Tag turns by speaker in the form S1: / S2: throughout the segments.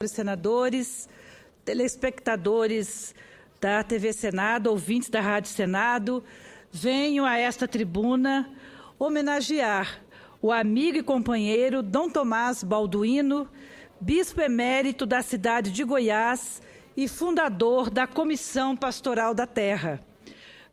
S1: Senadores, telespectadores da TV Senado, ouvintes da Rádio Senado, venho a esta tribuna homenagear o amigo e companheiro Dom Tomás Balduino, bispo emérito da cidade de Goiás e fundador da Comissão Pastoral da Terra.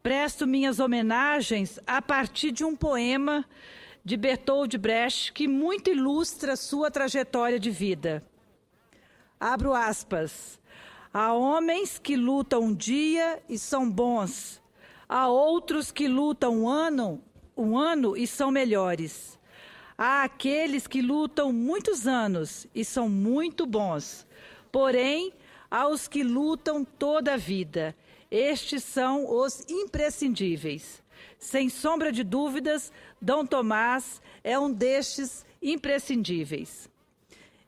S1: Presto minhas homenagens a partir de um poema de Bertold Brecht que muito ilustra sua trajetória de vida. Abro aspas. Há homens que lutam um dia e são bons. Há outros que lutam um ano e são melhores. Há aqueles que lutam muitos anos e são muito bons. Porém, há os que lutam toda a vida. Estes são os imprescindíveis. Sem sombra de dúvidas, Dom Tomás é um destes imprescindíveis.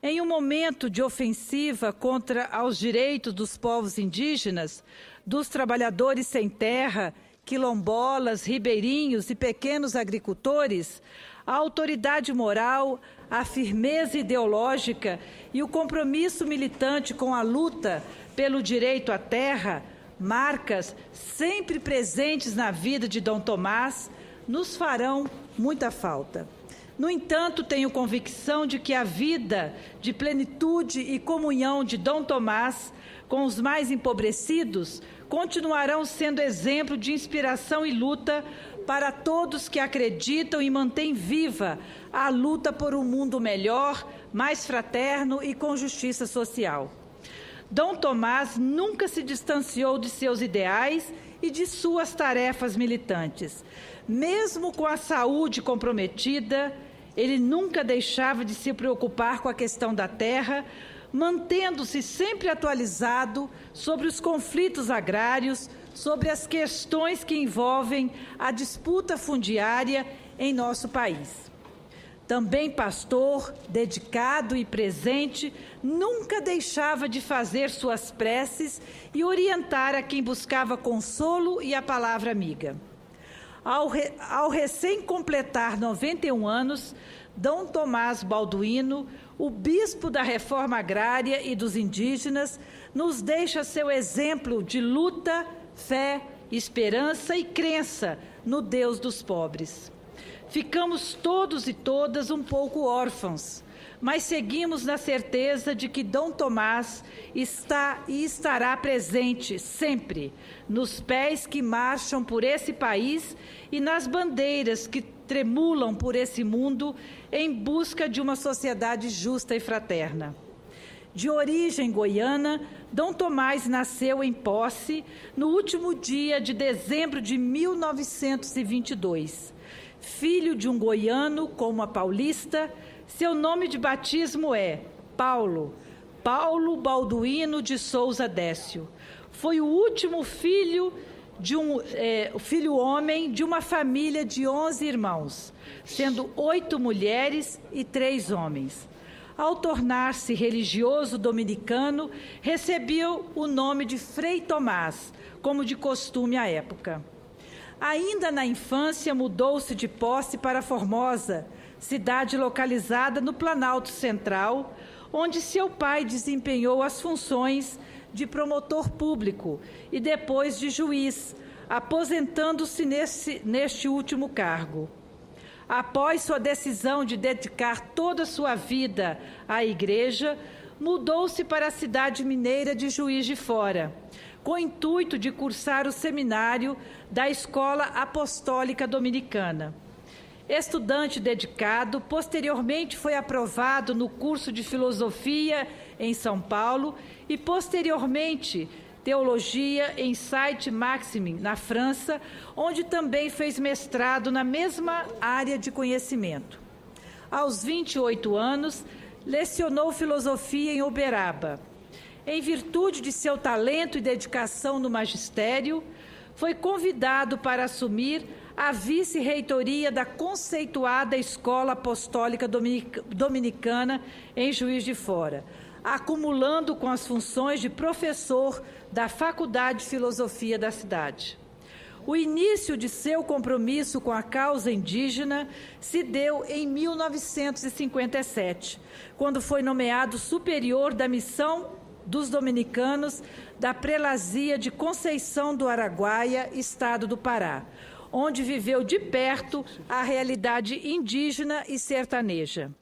S1: Em um momento de ofensiva contra os direitos dos povos indígenas, dos trabalhadores sem terra, quilombolas, ribeirinhos e pequenos agricultores, a autoridade moral, a firmeza ideológica e o compromisso militante com a luta pelo direito à terra, marcas sempre presentes na vida de Dom Tomás, nos farão muita falta. No entanto, tenho convicção de que a vida de plenitude e comunhão de Dom Tomás com os mais empobrecidos continuarão sendo exemplo de inspiração e luta para todos que acreditam e mantêm viva a luta por um mundo melhor, mais fraterno e com justiça social. Dom Tomás nunca se distanciou de seus ideais e de suas tarefas militantes. Mesmo com a saúde comprometida, ele nunca deixava de se preocupar com a questão da terra, mantendo-se sempre atualizado sobre os conflitos agrários, sobre as questões que envolvem a disputa fundiária em nosso país. Também pastor, dedicado e presente, nunca deixava de fazer suas preces e orientar a quem buscava consolo e a palavra amiga. Ao recém-completar 91 anos, Dom Tomás Balduino, o bispo da reforma agrária e dos indígenas, nos deixa seu exemplo de luta, fé, esperança e crença no Deus dos pobres. Ficamos todos e todas um pouco órfãos, mas seguimos na certeza de que Dom Tomás está e estará presente sempre nos pés que marcham por esse país e nas bandeiras que tremulam por esse mundo em busca de uma sociedade justa e fraterna. De origem goiana, Dom Tomás nasceu em Posse no último dia de dezembro de 1922. Filho de um goiano com uma paulista, seu nome de batismo é Paulo Balduino de Souza Décio. Foi o último filho homem de uma família de 11 irmãos, sendo 8 mulheres e 3 homens. Ao tornar-se religioso dominicano, recebeu o nome de Frei Tomás, como de costume à época. Ainda na infância, mudou-se de Posse para Formosa, cidade localizada no Planalto Central, onde seu pai desempenhou as funções de promotor público e depois de juiz, aposentando-se neste último cargo. Após sua decisão de dedicar toda a sua vida à igreja, mudou-se para a cidade mineira de Juiz de Fora, com o intuito de cursar o seminário da Escola Apostólica Dominicana. Estudante dedicado, posteriormente foi aprovado no curso de Filosofia em São Paulo e, posteriormente, Teologia em Sainte-Maximin, na França, onde também fez mestrado na mesma área de conhecimento. Aos 28 anos, lecionou Filosofia em Uberaba. Em virtude de seu talento e dedicação no magistério, foi convidado para assumir a vice-reitoria da conceituada Escola Apostólica Dominicana em Juiz de Fora, acumulando com as funções de professor da Faculdade de Filosofia da cidade. O início de seu compromisso com a causa indígena se deu em 1957, quando foi nomeado superior da missão dos dominicanos da Prelazia de Conceição do Araguaia, estado do Pará, onde viveu de perto a realidade indígena e sertaneja.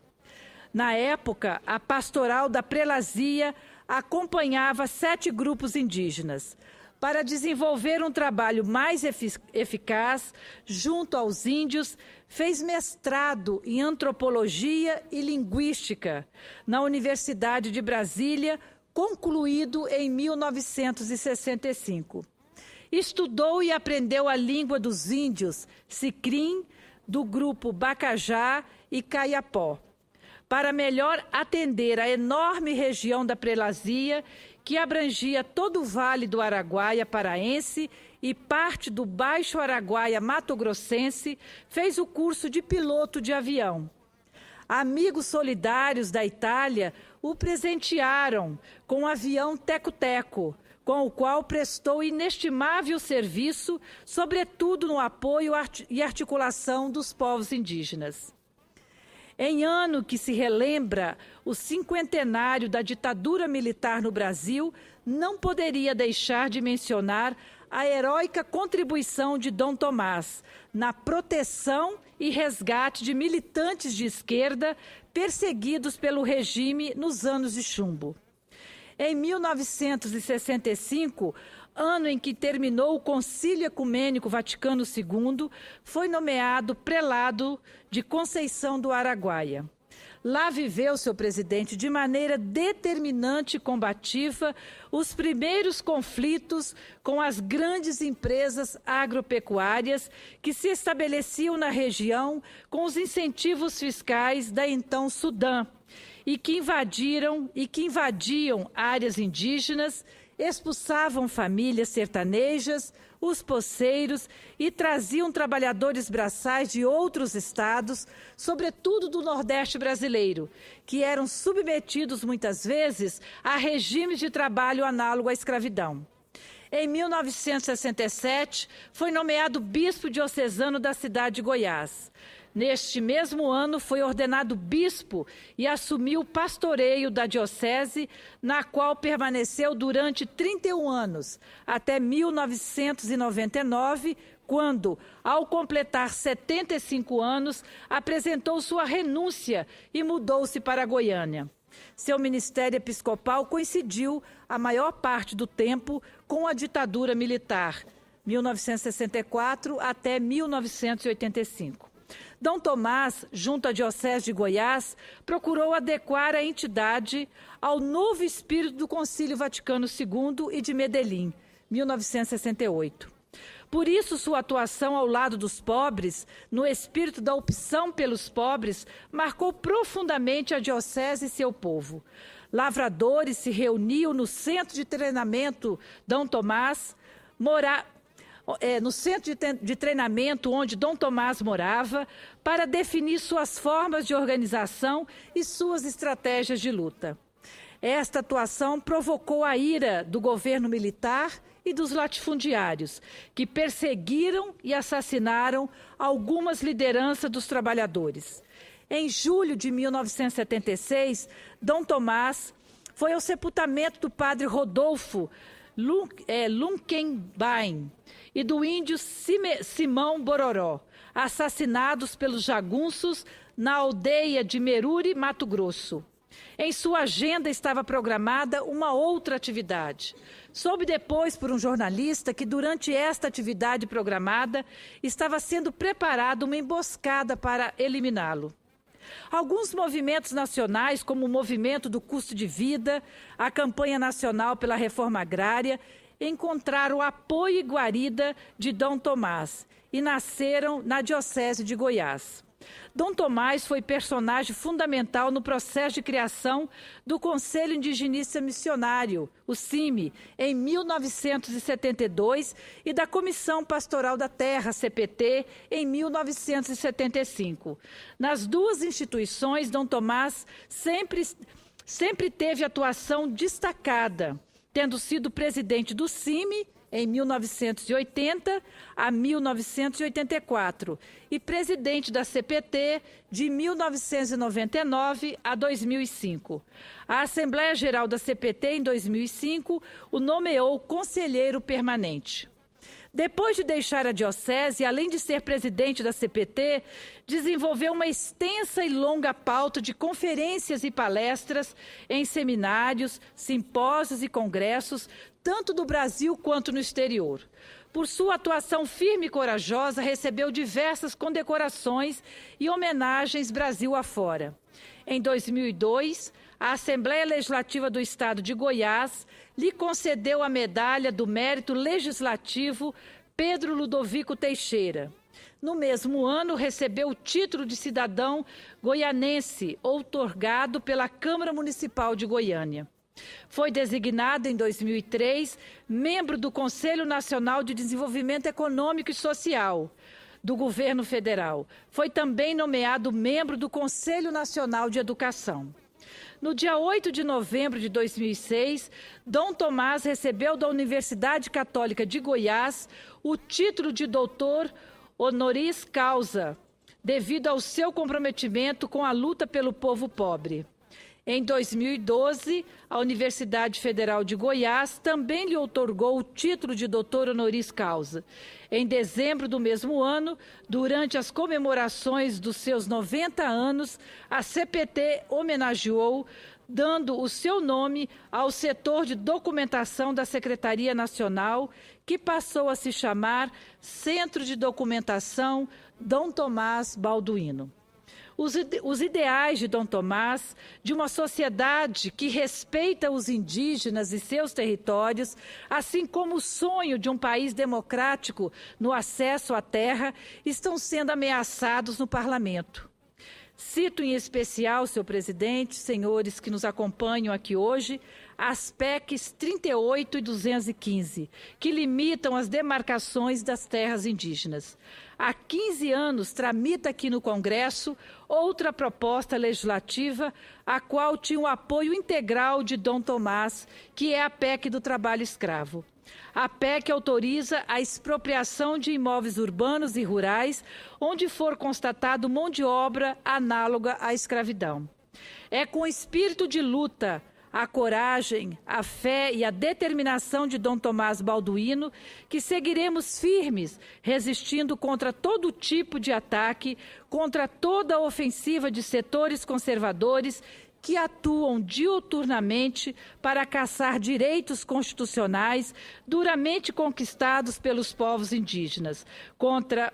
S1: Na época, a pastoral da Prelazia acompanhava 7 grupos indígenas. Para desenvolver um trabalho mais eficaz junto aos índios, fez mestrado em Antropologia e Linguística na Universidade de Brasília, concluído em 1965. Estudou e aprendeu a língua dos índios, Sicrim, do grupo Bacajá e Caiapó, para melhor atender a enorme região da Prelazia, que abrangia todo o Vale do Araguaia paraense e parte do Baixo Araguaia mato-grossense, fez o curso de piloto de avião. Amigos solidários da Itália o presentearam com o avião Teco-Teco, com o qual prestou inestimável serviço, sobretudo no apoio e articulação dos povos indígenas. Em ano que se relembra o 50º da ditadura militar no Brasil, não poderia deixar de mencionar a heróica contribuição de Dom Tomás na proteção e resgate de militantes de esquerda perseguidos pelo regime nos anos de chumbo. Em 1965, ano em que terminou o Concílio Ecumênico Vaticano II, foi nomeado prelado de Conceição do Araguaia. Lá viveu seu presidente de maneira determinante e combativa os primeiros conflitos com as grandes empresas agropecuárias que se estabeleciam na região com os incentivos fiscais da então Sudã e que invadiam áreas indígenas, expulsavam famílias sertanejas, os poceiros e traziam trabalhadores braçais de outros estados, sobretudo do Nordeste brasileiro, que eram submetidos muitas vezes a regimes de trabalho análogo à escravidão. Em 1967, foi nomeado bispo diocesano da cidade de Goiás. Neste mesmo ano, foi ordenado bispo e assumiu o pastoreio da diocese, na qual permaneceu durante 31 anos, até 1999, quando, ao completar 75 anos, apresentou sua renúncia e mudou-se para Goiânia. Seu ministério episcopal coincidiu, a maior parte do tempo, com a ditadura militar, 1964 até 1985. Dom Tomás, junto à Diocese de Goiás, procurou adequar a entidade ao novo espírito do Concílio Vaticano II e de Medellín, 1968. Por isso, sua atuação ao lado dos pobres, no espírito da opção pelos pobres, marcou profundamente a Diocese e seu povo. Lavradores se reuniam no centro de treinamento Dom Tomás, no centro de treinamento onde Dom Tomás morava, para definir suas formas de organização e suas estratégias de luta. Esta atuação provocou a ira do governo militar e dos latifundiários, que perseguiram e assassinaram algumas lideranças dos trabalhadores. Em julho de 1976, Dom Tomás foi ao sepultamento do padre Rodolfo Lunkenbein e do índio Simão Bororó, assassinados pelos jagunços na aldeia de Meruri, Mato Grosso. Em sua agenda estava programada uma outra atividade. Soube depois por um jornalista que durante esta atividade programada estava sendo preparada uma emboscada para eliminá-lo. Alguns movimentos nacionais, como o Movimento do Custo de Vida, a Campanha Nacional pela Reforma Agrária, encontraram apoio e guarida de Dom Tomás e nasceram na Diocese de Goiás. Dom Tomás foi personagem fundamental no processo de criação do Conselho Indigenista Missionário, o CIMI, em 1972 e da Comissão Pastoral da Terra, CPT, em 1975. Nas duas instituições, Dom Tomás sempre teve atuação destacada, tendo sido presidente do CIMI em 1980 a 1984 e presidente da CPT de 1999 a 2005. A Assembleia Geral da CPT, em 2005, o nomeou conselheiro permanente. Depois de deixar a diocese, além de ser presidente da CPT, desenvolveu uma extensa e longa pauta de conferências e palestras em seminários, simpósios e congressos, tanto do Brasil quanto no exterior. Por sua atuação firme e corajosa, recebeu diversas condecorações e homenagens Brasil afora. Em 2002, a Assembleia Legislativa do Estado de Goiás lhe concedeu a Medalha do Mérito Legislativo Pedro Ludovico Teixeira. No mesmo ano, recebeu o título de cidadão goianense, outorgado pela Câmara Municipal de Goiânia. Foi designado, em 2003, membro do Conselho Nacional de Desenvolvimento Econômico e Social do Governo Federal. Foi também nomeado membro do Conselho Nacional de Educação. No dia 8 de novembro de 2006, Dom Tomás recebeu da Universidade Católica de Goiás o título de doutor honoris causa, devido ao seu comprometimento com a luta pelo povo pobre. Em 2012, a Universidade Federal de Goiás também lhe outorgou o título de doutor honoris causa. Em dezembro do mesmo ano, durante as comemorações dos seus 90 anos, a CPT homenageou, dando o seu nome ao setor de documentação da Secretaria Nacional, que passou a se chamar Centro de Documentação Dom Tomás Balduino. Os ideais de Dom Tomás, de uma sociedade que respeita os indígenas e seus territórios, assim como o sonho de um país democrático no acesso à terra, estão sendo ameaçados no parlamento. Cito em especial, senhor presidente, senhores que nos acompanham aqui hoje, as PECs 38 e 215, que limitam as demarcações das terras indígenas. Há 15 anos tramita aqui no Congresso outra proposta legislativa, a qual tinha o apoio integral de Dom Tomás, que é a PEC do trabalho escravo. A PEC autoriza a expropriação de imóveis urbanos e rurais, onde for constatado mão de obra análoga à escravidão. É com espírito de luta, a coragem, a fé e a determinação de Dom Tomás Balduino que seguiremos firmes, resistindo contra todo tipo de ataque, contra toda a ofensiva de setores conservadores que atuam diuturnamente para caçar direitos constitucionais duramente conquistados pelos povos indígenas, contra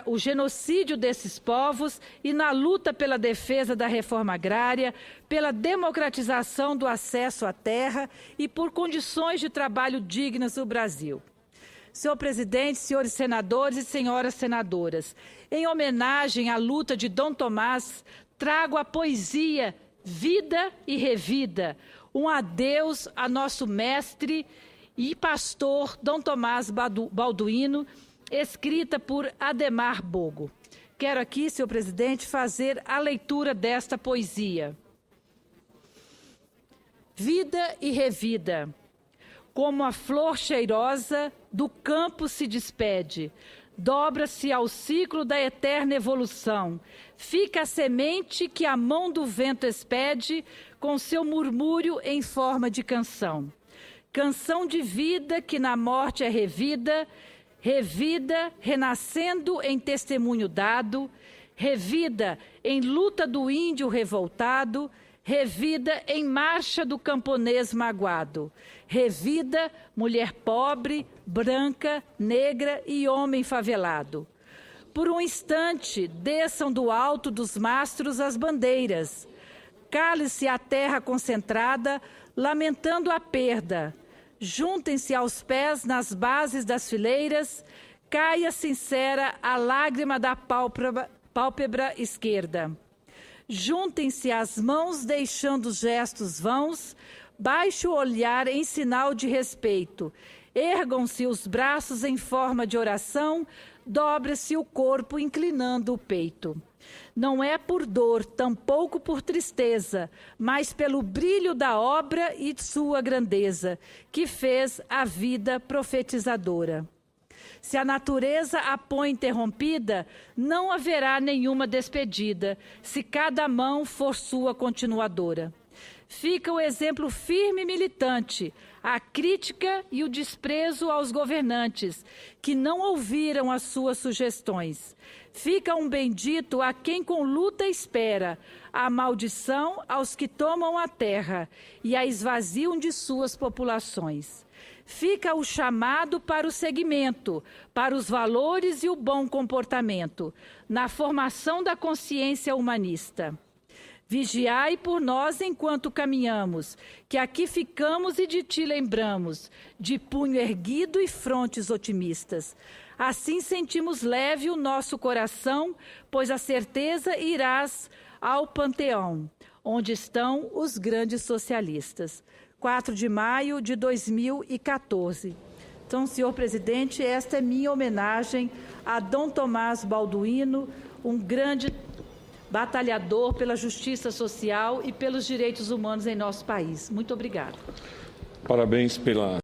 S1: o genocídio desses povos e na luta pela defesa da reforma agrária, pela democratização do acesso à terra e por condições de trabalho dignas no Brasil. Senhor presidente, senhores senadores e senhoras senadoras, em homenagem à luta de Dom Tomás, trago a poesia Vida e Revida, um adeus a nosso mestre e pastor Dom Tomás Balduino, escrita por Ademar Bogo. Quero aqui, senhor presidente, fazer a leitura desta poesia. Vida e revida, como a flor cheirosa do campo se despede, dobra-se ao ciclo da eterna evolução, fica a semente que a mão do vento expede, com seu murmúrio em forma de canção. Canção de vida que na morte é revida, revida, renascendo em testemunho dado, revida em luta do índio revoltado, revida em marcha do camponês magoado, revida, mulher pobre, branca, negra e homem favelado. Por um instante, desçam do alto dos mastros as bandeiras, cale-se a terra concentrada, lamentando a perda. Juntem-se aos pés nas bases das fileiras, caia sincera a lágrima da pálpebra esquerda. Juntem-se as mãos deixando os gestos vãos, baixe o olhar em sinal de respeito. Ergam-se os braços em forma de oração, dobra-se o corpo inclinando o peito. Não é por dor, tampouco por tristeza, mas pelo brilho da obra e de sua grandeza, que fez a vida profetizadora. Se a natureza a põe interrompida, não haverá nenhuma despedida, se cada mão for sua continuadora. Fica o exemplo firme e militante, a crítica e o desprezo aos governantes, que não ouviram as suas sugestões. Fica um bendito a quem com luta espera, a maldição aos que tomam a terra e a esvaziam de suas populações. Fica o chamado para o seguimento, para os valores e o bom comportamento, na formação da consciência humanista. Vigiai por nós enquanto caminhamos, que aqui ficamos e de ti lembramos, de punho erguido e frontes otimistas. Assim sentimos leve o nosso coração, pois a certeza irás ao panteão, onde estão os grandes socialistas. 4 de maio de 2014. Então, senhor presidente, esta é minha homenagem a Dom Tomás Balduino, um grande batalhador pela justiça social e pelos direitos humanos em nosso país. Muito obrigada.
S2: Parabéns pela